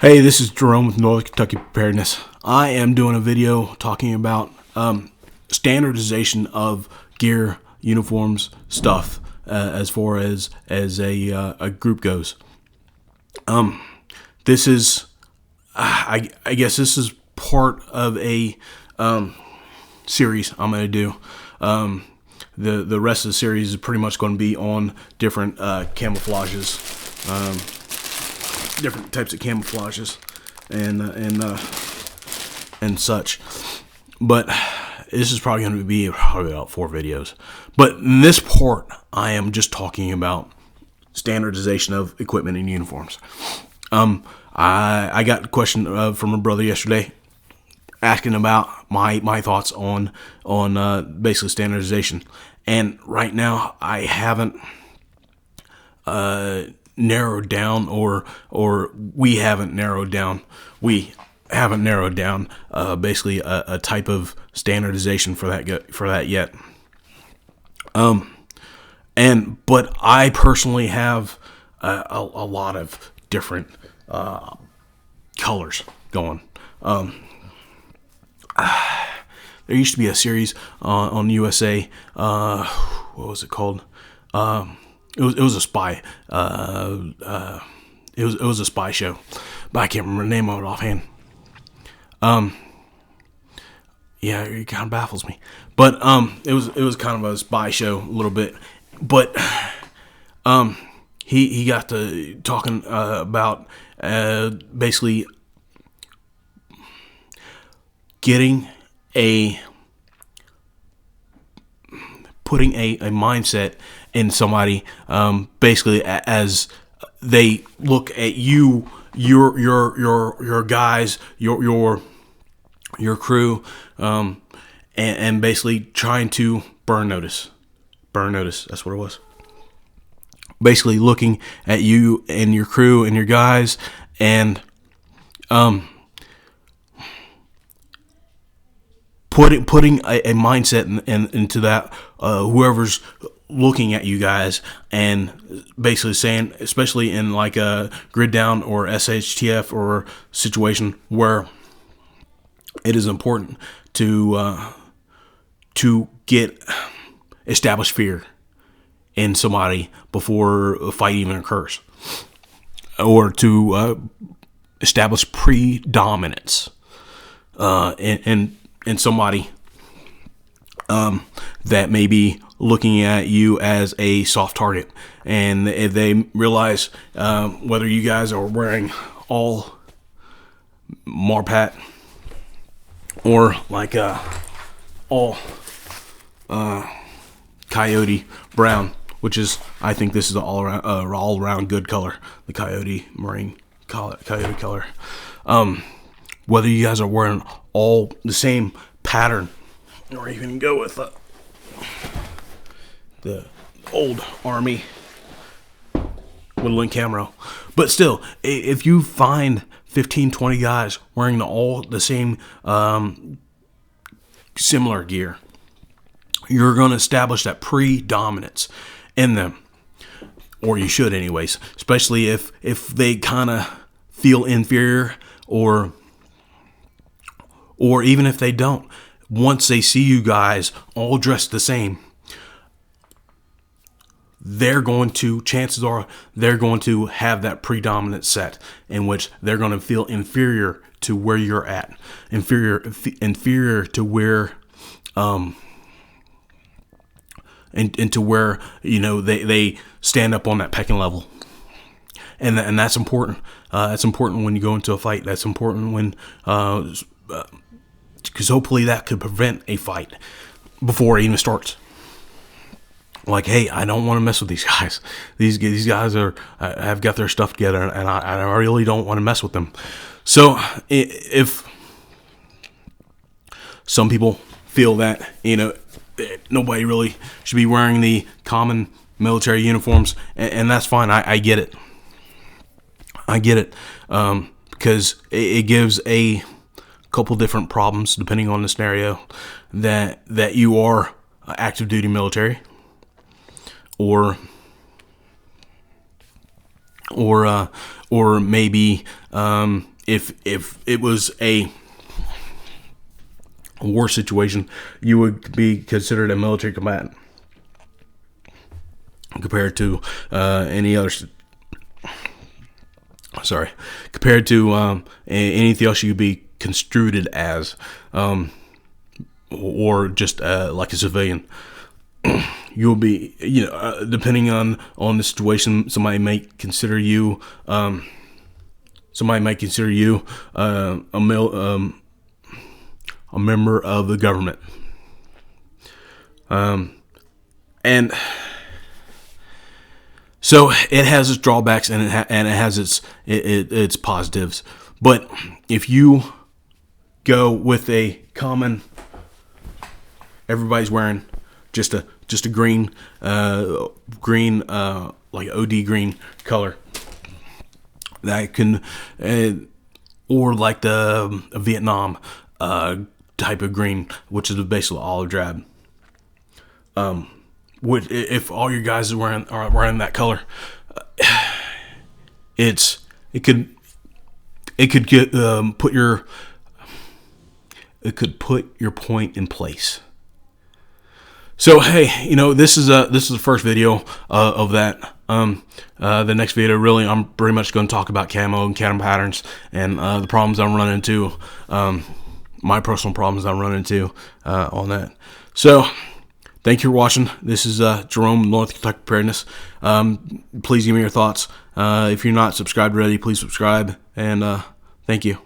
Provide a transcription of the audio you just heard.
Hey, this is Jerome with Northern Kentucky Preparedness. I am doing a video talking about standardization of gear, uniforms, stuff as far as a group goes. This is, I guess, this is part of a series I'm going to do. The rest of the series is pretty much going to be on different camouflages. Different types of camouflages and such, but this is probably going to be about 4 videos. But in this part, I am just talking about standardization of equipment and uniforms. I got a question from a brother yesterday asking about my thoughts on basically standardization, and right now I haven't narrowed down, or we haven't narrowed down basically a type of standardization for that yet. But I personally have a lot of different colors going. There used to be a series on USA. What was it called? It was a spy. It was a spy show, but I can't remember the name of it offhand. Yeah, it kind of baffles me. But it was kind of a spy show a little bit. But he got to talking about basically getting putting a mindset in somebody, basically as they look at you, your guys, your crew, and basically trying to burn notice. That's what it was. Basically looking at you and your crew and your guys, and putting a mindset into that, whoever's looking at you guys, and basically saying, especially in like a grid down or SHTF or situation where it is important to get established fear in somebody before a fight even occurs, or to establish predominance in somebody that may be looking at you as a soft target. And if they realize whether you guys are wearing all Marpat or like all coyote brown, which is, I think this is all around good color, the coyote marine coyote color. Whether you guys are wearing all the same pattern, or even go with the old Army woodland camo. But still, if you find 15-20 guys wearing all the same similar gear, you're going to establish that predominance in them, or you should anyways, especially if they kind of feel inferior, or even if they don't. Once they see you guys all dressed the same, chances are they're going to have that predominant set in which they're going to feel inferior to where you're at, inferior to where and to where, you know, they stand up on that pecking level. And that's important. That's important when you go into a fight. That's important when because hopefully that could prevent a fight before it even starts. Like, hey, I don't want to mess with these guys. These guys have got their stuff together, and I really don't want to mess with them. So if some people feel that, you know, nobody really should be wearing the common military uniforms, and that's fine. I get it. Because it gives a couple different problems depending on the scenario, that you are active duty military, or maybe if it was a war situation, you would be considered a military combatant compared to any other. Sorry, compared to anything else you'd be construed as, or just like a civilian. You'll be, depending on the situation, somebody might consider you a member of the government, and so it has its drawbacks and it has its positives. But if you go with a common, everybody's wearing just a green like OD green color, that can or like the Vietnam type of green, which is basically olive drab. If all your guys are wearing that color, it could put your point in place. So hey, this is the first video of that. The next video, really, I'm pretty much going to talk about camo and camo patterns and the problems I'm running into, my personal problems I'm running into on that. So thank you for watching. This is Jerome, North Kentucky Preparedness. Please give me your thoughts. If you're not subscribed already, please subscribe, and thank you.